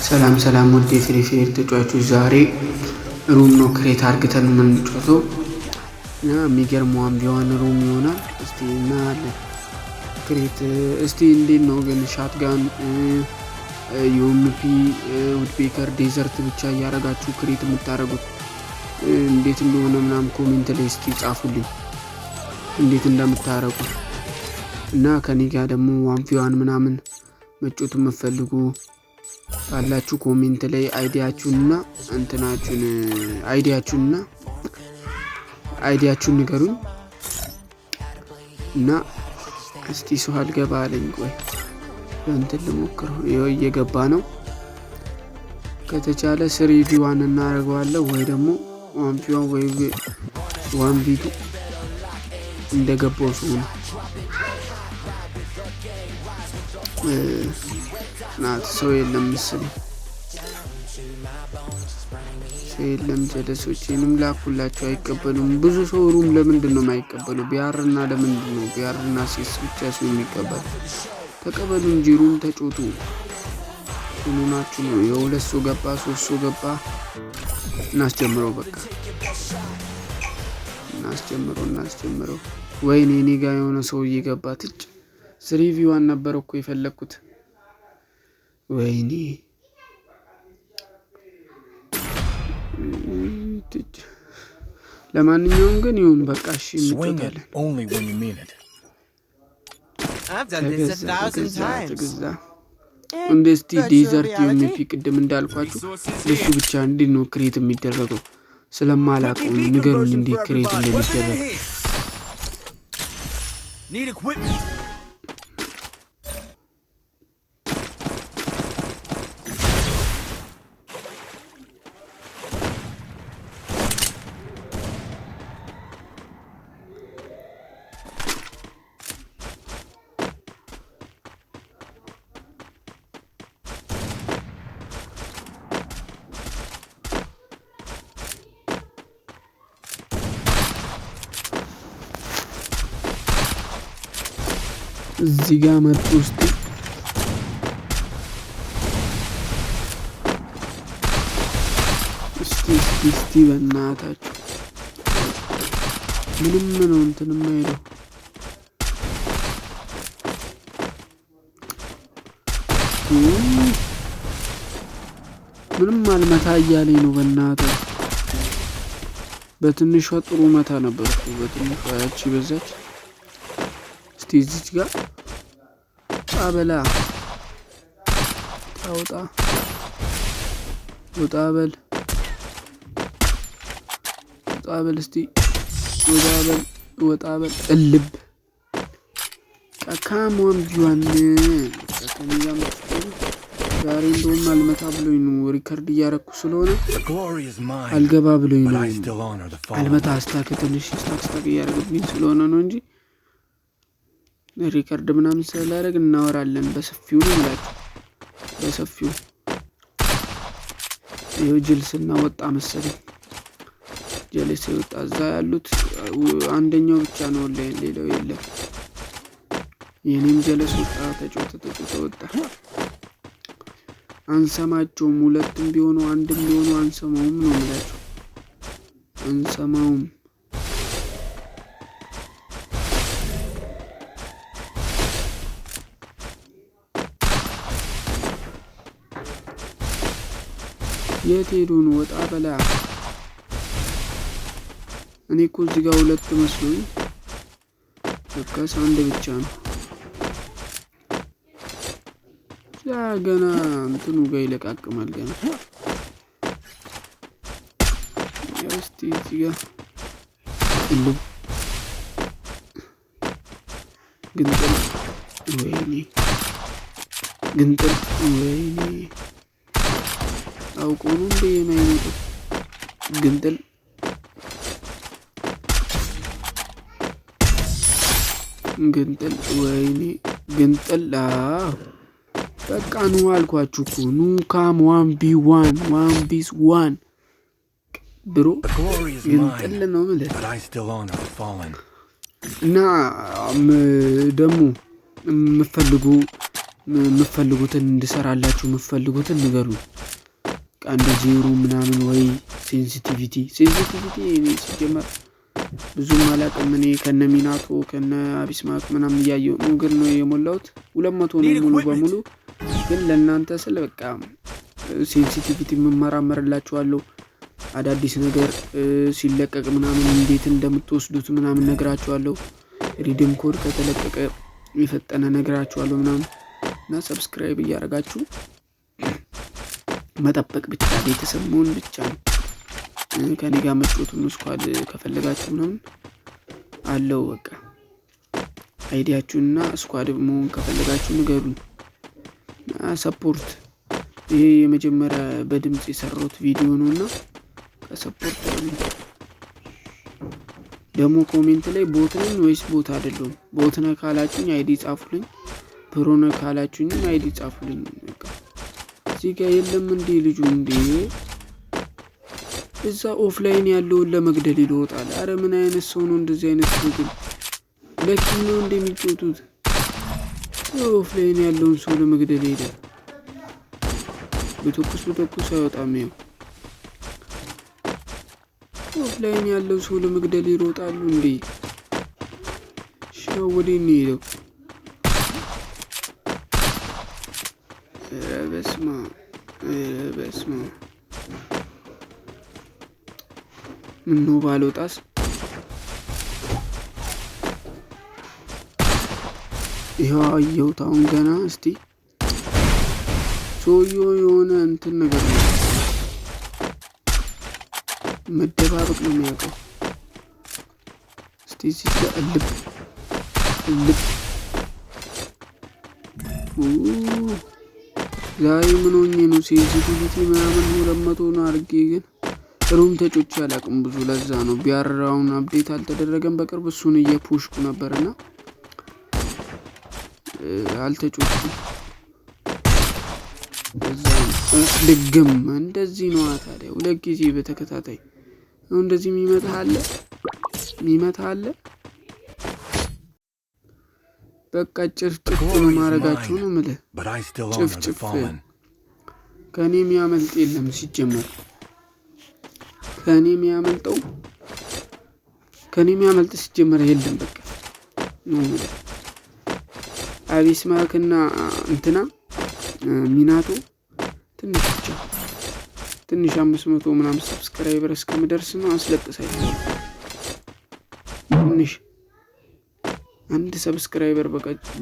ሰላም ሰላም ውድ የፍሪ ፋየር ተጫዋቾች ዛሬ ሩም ነው ክሬት አርግተን የምንጫወተው እና የሚገርመው ቢሆን ሩም ይሆናል። እስቲ እናያለን። ክሬት እስቲ እንዴት ነው ግን ሻትጋን ዩኤምፒ ውድፔከር ዴዘርት ብቻ ያረጋችሁ ክሬት የምታረጉት እንዴት እንደሆነ ምናምን ኮሜንት ላይ እስቲ ጻፉልኝ እንዴት እንደምታረጉ እና ከኔ ጋር ደግሞ ዋንፊዋን ምናምን መጫወት የምትፈልጉ ካላችሁ ኮሜንት ላይ አይዲያችሁንና እንትናችሁን አይዲያችሁን ንገሩኝ እና እስቲ ሰው አልገባ አለኝ። ቆይ እንትን ልሞክረው። ይኸው እየገባ ነው። ከተቻለ 3v1 እናደርገዋለን ወይ ደግሞ 1v1 ወይ 1v2 እንደገባው ሰው ነው ናት። ሰው የለም መሰለኝ። ሰው የለም። ጀለሶችንም ላኩላቸው አይቀበሉም። ብዙ ሰው ሩም ለምንድን ነው የማይቀበሉ? ቢያርና ለምንድን ነው ቢያርና ሴስ ብቻ ሰው የሚቀበል? ተቀበሉ እንጂ ሩም ተጫወቱ። ሁሉናችሁ ነው። የሁለት ሰው ገባ፣ 3 ሰው ገባ። እናስጀምረው በቃ እናስጀምረው። ወይኔ እኔ ጋር የሆነ ሰው እየገባ ትጭ 3v1 ነበር እኮ የፈለኩት። ወይኔ ለማንኛውም ግን ይሁን በቃ እሺ እንቆያለን። ተገዛ እንደስቲ ዴዘርት ዩኤምፒ ቅድም እንዳልኳችሁ እሱ ብቻ እንዴት ነው ክሬት የሚደረገው ስለማላውቀው ንገሩኝ እንዴት ክሬት እንደሚደረግ። እዚህ ጋር መጡ ውስጥ እስቲ በእናታችሁ ምንም ነው እንትን የማይለው ምንም አልመታ እያለኝ ነው። በእናታችሁ በትንሿ ጥሩ መታ ነበርኩ። በትንሿ ያቺ በዛች እስቲ እዚች ጋር አበላ ታውጣ ወጣበል እስቲ ወጣበል እልብ ካካሞን ቢዋን ከከኒያም ዛሬ እንደውም አልመታ ብሎኝ ነው ሪከርድ እያረኩ ስለሆነ አልገባ ብሎኝ ነው አልመታ አስታክ ትንሽ ስታክ እያረገብኝ ስለሆነ ነው እንጂ ሪከርድ ምናምን ስላደረግ እናወራለን በሰፊው ነው ማለት በሰፊው። ይኸው ጅልስና ወጣ መሰለኝ ጀለስ ወጣ። እዛ ያሉት አንደኛው ብቻ ነው ሌላው የለም። የኔም ጀለስ ወጣ። ተጫወተ ወጣ። አንሰማቸውም። ሁለቱም ቢሆኑ አንድም ቢሆኑ አንሰማውም ነው የምላቸው። አንሰማውም። የት ሄዱ ነው? ወጣ በላ። እኔ እኮ እዚህ ጋር ሁለት መስሎኝ ለካስ አንድ ብቻ ነው። ያ ገና እንትኑ ጋር ይለቃቅማል ገና። እስቲ እዚህ ጋር ግንጥል ወይኔ አውቆ ነው እንደ የማይመጣው ግንጥል ወይኔ ግንጥል። በቃ ነው አልኳችሁ እኮ ኑ ካም 1v1 ብሮ ግንጥል ነው ማለት እና ደግሞ የምፈልጉ የምትፈልጉትን እንድሰራላችሁ የምትፈልጉትን ንገሩኝ። እንደዚህ ሩም ምናምን ወይ ሴንሲቲቪቲ እኔ ሲጀመር ብዙም አላውቅም። እኔ ከነ ሚናቶ ከነ አቢስማክ ምናምን እያየሁ ነው ግን ነው የሞላሁት 200 ነው ሙሉ በሙሉ። ግን ለእናንተ ስለ በቃ ሴንሲቲቪቲ መመራመርላችኋለሁ። አዳዲስ ነገር ሲለቀቅ ምናምን እንዴት እንደምትወስዱት ምናምን ነግራችኋለሁ። ሪዲም ኮድ ከተለቀቀ የፈጠነ ነግራችኋለሁ ምናምን እና ሰብስክራይብ እያደረጋችሁ መጠበቅ ብቻ ቤተሰብ መሆን ብቻ ነው። ከኔ ጋር መጫወቱን ስኳድ ከፈለጋችሁ ምናምን አለው በቃ አይዲያችሁና ስኳድ መሆን ከፈለጋችሁ ንገሩኝ። ሰፖርት ይሄ የመጀመሪያ በድምጽ የሰራሁት ቪዲዮ ነውና ከሰፖርት ደግሞ ኮሜንት ላይ ቦት ነኝ ወይስ ቦት አይደለም ቦት ነህ ካላችሁኝ አይዲ ጻፉልኝ። ፕሮ ነህ ካላችሁኝ አይዲ ጻፉልኝ። በቃ እዚህ ጋር የለም እንዴ ልጁ እንዴ እዛ ኦፍላይን ያለውን ለመግደል ይወጣል። አረ ምን አይነት ሰው ነው እንደዚህ አይነት ሰው ግን ለኪን ነው እንደሚጮቱት ኦፍላይን ያለውን ሰው ለመግደል ይሄዳል። በተኩስ አይወጣም። ይሄው ኦፍላይን ያለው ሰው ለመግደል ይሮጣሉ እንዴ ሻው ወዲህ ነው ይለው። በስማ ምን ነው ባልወጣስ ይሄው አየሁት አሁን ገና። እስቲ ሰውዬው የሆነ እንትን ነገር ነው መደባበቅ ነው የሚያውቀው። እስቲ እዚህ ጋር ልብ ዛሬ ምን ሆኜ ነው ሴንሲቲቪቲ ምናምን 200 ነው አድርጌ ግን ሩም ተጮች አላውቅም ብዙ ለዛ ነው። ቢያራውን አፕዴት አልተደረገም በቅርብ እሱን እየፑሽኩ ነበርና አልተጮችም። ልግም እንደዚህ ነው ታዲያ ሁለት ጊዜ በተከታታይ ነው እንደዚህ የሚመታ አለ። በቃ ጭፍጭፍ ነው ማረጋችሁ ነው ማለት ጭፍጭፍ ከኔ የሚያመልጥ የለም ሲጀመር ከኔ የሚያመልጥ ሲጀመር የለም በቃ ነው። አቢስማክና እንትና ሚናቶ ትንሽ 500 ምናምን ሰብስክራይበር እስከምደርስ ነው አስለቅሳለሁ። ትንሽ አንድ ሰብስክራይበር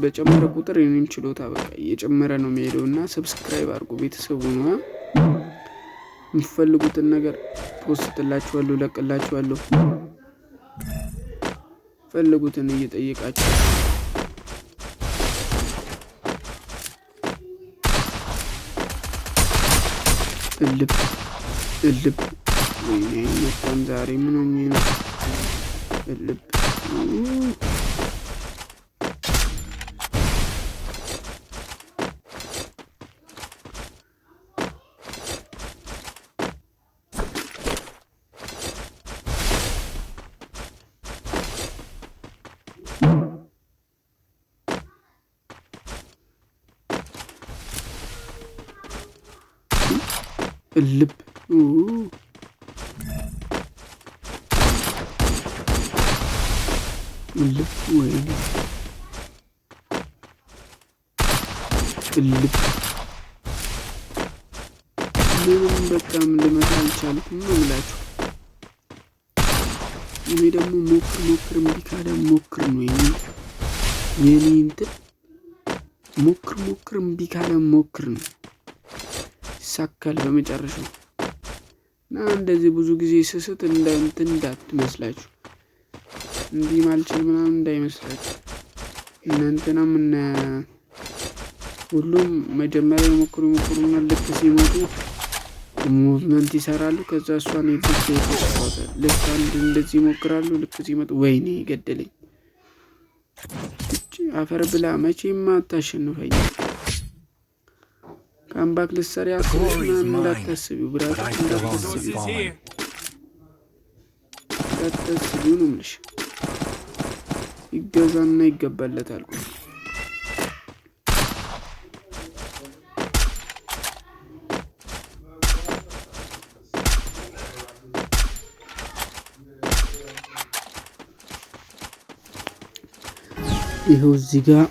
በጨመረ ቁጥር የኔም ችሎታ በቃ እየጨመረ ነው የሚሄደውና ሰብስክራይብ አድርጉ ቤተሰቡ ነው። የምትፈልጉትን ነገር ፖስትላችኋለሁ ለቅላችኋለሁ። ፈልጉትን እየጠየቃችሁ እልብ ወይኔ መጣን ዛሬ ምን ሆኜ ነው እልብ ልብ ወይኔ ልብ ምንም በጣም ልመታ አልቻልኩም ነው የምላችሁ። እኔ ደግሞ ሞክር እምቢ ካለ ሞክር ነው የኔ እንትን ሞክር እምቢ ካለ ሞክር ነው ይሳካል በመጨረሻው። እና እንደዚህ ብዙ ጊዜ ስስት እንዳትመስላችሁ እንዲህ ማልችል ምናምን እንዳይመስላችሁ። እናንተናም ሁሉም መጀመሪያ ይሞክሩና ልክ ሲመጡ ሙቭመንት ይሰራሉ። ከዛ እሷን ልክ አንድ እንደዚህ ይሞክራሉ። ልክ ሲመጡ ወይኔ ገደለኝ አፈር ብላ መቼም አታሸንፈኝ። ካምባክ ልትሰሪ አስበሽ እንዳታስቢው ብራታ እንዳታስቢው ነው የምልሽ። ይገዛና ይገባለታል። ይኸው እዚህ ጋር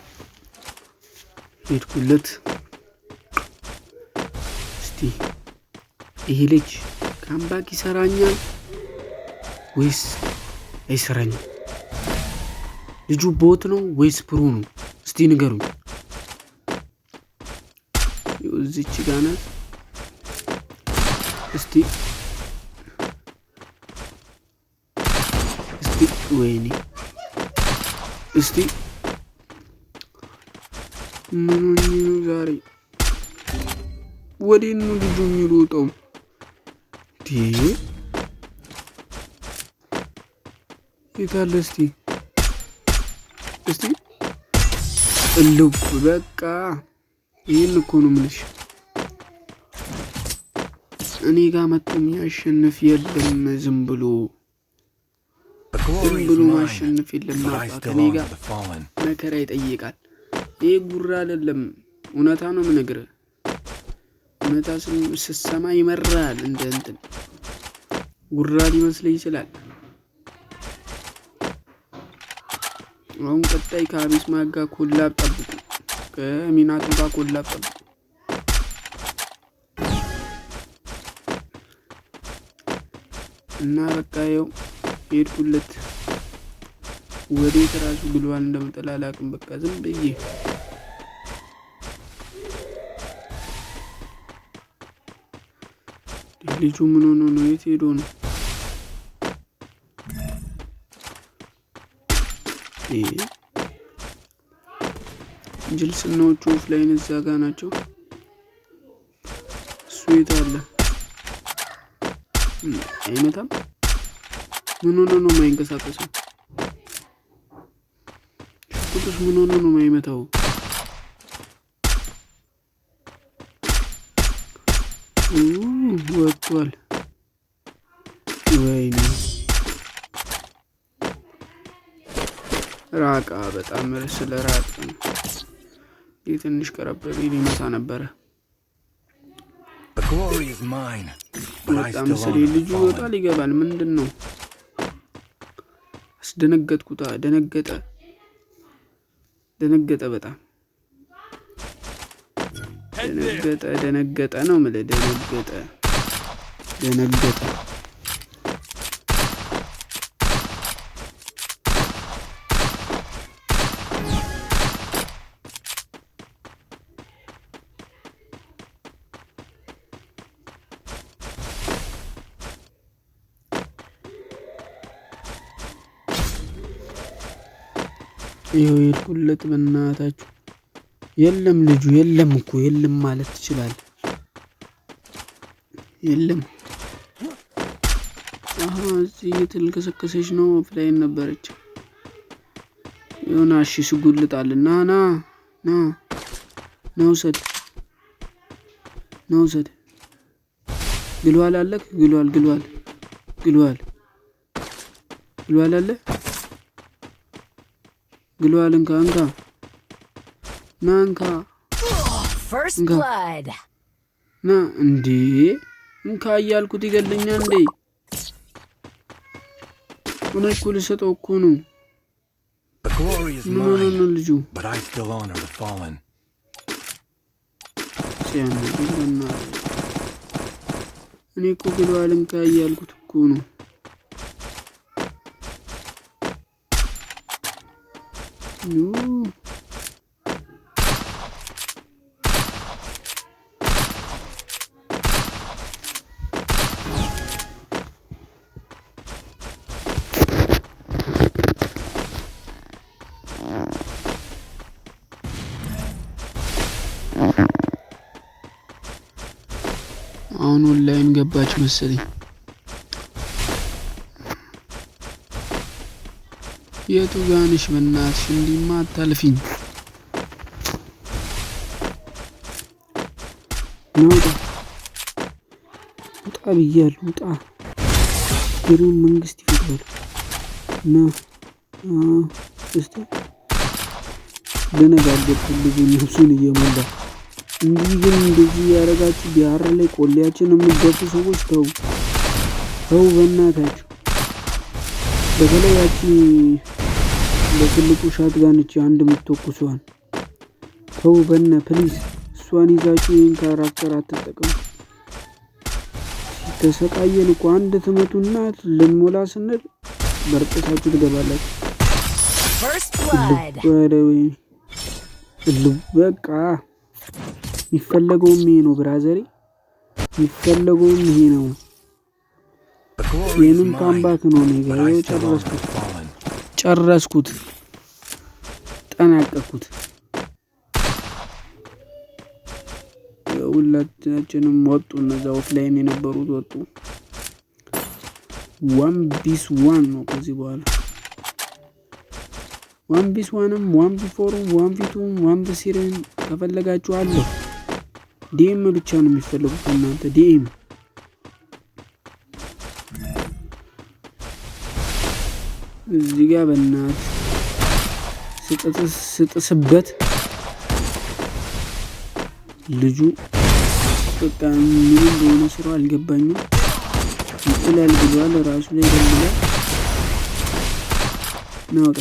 ሄድኩለት። እስቲ ይሄ ልጅ ካምባክ ይሰራኛል ወይስ አይሰራኝም? ልጁ ቦት ነው ወይስ ፕሮ ነው? እስቲ ንገሩኝ። እዚች ጋር ናት። እስቲ ወይኔ እስቲ ምን ነው ዛሬ ወዴት ነው ልጁ የሚሮጠው? የታለ? እስቲ እልው በቃ ይህን እኮ ነው የምልሽ። እኔ ጋር መጥቶ የሚያሸንፍ የለም። ዝም ብሎ ማሸነፍ የለም። ከኔ ጋር መከራ ይጠይቃል። ይሄ ጉራ አይደለም፣ እውነታ ነው የምነግርህ። እውነታ ስትሰማ ይመራል። እንደ እንትን ጉራ ሊመስልህ ይችላል። አሁን ቀጣይ ከአቢስማ ጋር ኮላብ ጠብቁ፣ ከሚናቱ ጋር ኮላብ ጠብቁ። እና በቃ ይኸው ሄድኩለት። ወዴት ራሱ ግሏል እንደምጠላ አላውቅም። በቃ ዝም ብዬ ልጁ ምን ሆኖ ነው? የት ሄዶ ነው? ጅልስናዎቹ ኦፍላይን እዛ ጋ ናቸው። እሱ የት አለ? አይመታም። ምን ሆኖ ነው የማይንቀሳቀሰው? ሽኩቱስ ምን ሆኖ ነው የማይመታው? ወጥቷል። ወይኔ ራቃ። በጣም ስለ ራቅ ትንሽ ቀረብ ቢል ይመታ ነበረ። በጣም ስለ ልጁ ይወጣል ይገባል። ምንድን ነው? አስደነገጥኩታ። ደነገጠ በጣም ደነገጠ ነው የምልህ። ደነገጠ ይኸው ሄድኩለት። በእናታችሁ የለም ልጁ የለም እኮ የለም ማለት ትችላለህ። የለም እዚህ እየተልከሰከሰች ነው። ኦፍላይን ነበረች። የሆነ እሺ ስጉልጣል። ና ውሰድ። ግሏል አለክ። ግሏል አለ። ግሏል። እንካ ናንካ ና እንዴ! እንካ እያልኩት ይገለኛል እንዴ? እኔ እኮ ልሰጠው እኮ ነው። ምን ሆነ ነው ልጁ? እኔ እኮ ግሏል እንካ እያልኩት እኮ ነው። አሁን ኦንላይን ገባች መሰለኝ። የቱ ጋንሽ? በእናትሽ እንዲማ አታልፊኝ። ውጣ ብያለሁ። ውጣ። ግሩም መንግስት ይፈጥራል። እስቲ ደነጋገጥ ልጅ ነፍሱን እየሞላ እንዲህ ግን እንደዚህ ያረጋችሁ ቢያር ላይ ቆሌያችን የምትገፉ ሰዎች ተው በእናታችሁ። በተለይ ያቺ ለትልቁ ሻትጋን እቺ አንድ የምትተኩሷን ተው በነ ፕሊዝ እሷን ይዛችሁ ይሄን ካራክተር አትጠቀሙ። ተሰቃየን እኮ አንድ ትመቱና ልንሞላ ስንል በርቀታችሁ ትገባላችሁ። በቃ የሚፈለገውም ይሄ ነው ብራዘሬ፣ የሚፈለገውም ይሄ ነው። ይህንም ካምባክ ነው ነገ ጨረስኩት ጠናቀቅኩት። ሁላችንም ወጡ፣ እነዛ ኦፍላይን የነበሩት ወጡ። 1v1 ነው ከዚህ በኋላ 1v1ም 1v4ም 1v2ም 1v3ም ከፈለጋችሁ አለ። ዲኤም ብቻ ነው የሚፈልጉት እናንተ ዲኤም። እዚህ ጋር በእናት ስጥስበት ልጁ በቃ ምን እንደሆነ ስራው አልገባኝም። ይጥላል ብሏል ራሱ ላይ ደምላል። ናውጣ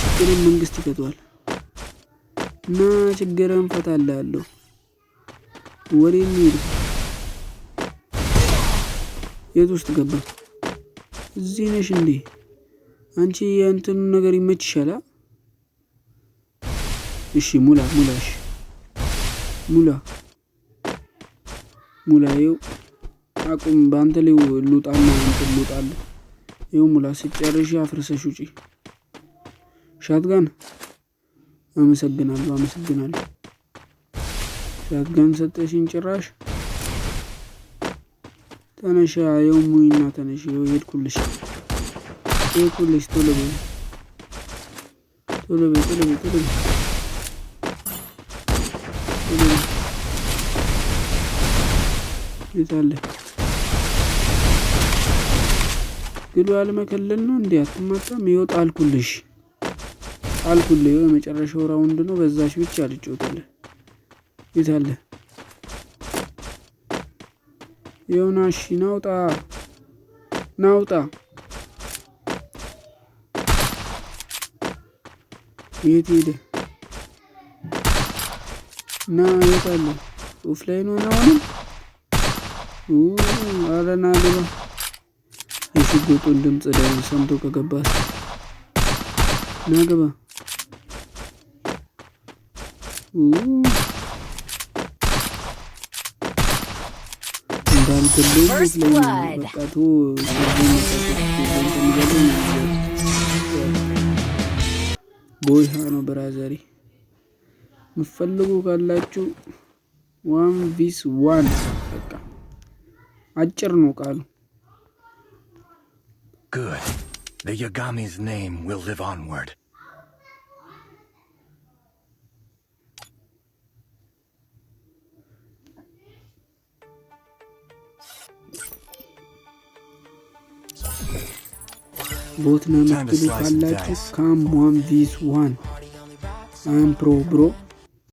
ችግርን መንግስት ይቀጥዋል እና ችግርን ፈታላለሁ። ወሬ ነው የት ውስጥ ገባ? እዚህ ነሽ እንዴ አንቺ? የእንትኑ ነገር ይመችሻል? እሺ ሙላ ይኸው አቁም። በአንተ ላይ ልውጣና እንትን ልውጣለሁ። ይኸው ሙላ ስጨርሽ አፍርሰሽ ውጪ። ሻትጋን አመሰግናለሁ። ሻትጋን ሰጠሽኝ ጭራሽ። ተነሻ ይኸው ሙይና ተነሽ። ይኸው ሄድኩልሽ። ቶሎ በይ ይታለ ግሉ አለመከለል ነው እንዴ? አትማጣም? ይኸው ጣልኩልሽ። ይኸው የመጨረሻው ራውንድ ነው። በዛሽ ብቻ ልጫወትልህ። ይታለ ይኸው ናሽ። ናውጣ የት ሄደ? ይታለ ኦፍላይን ሆነ አሁንም አረና ግባ። የሽጉጡን ድምጽ ላይ ሰምቶ ከገባስ ናግባ። እንዳልገለው በቃቱ ቦይሃ ነው ብራዘሪ። ምፈልጉ ካላችሁ 1v1 በቃ አጭር ነው ቃሉ። Good. The Yagami's name will live onward. ቦት ነው የምትሉ ካላችሁ ካም 1v1 አም ፕሮ ብሮ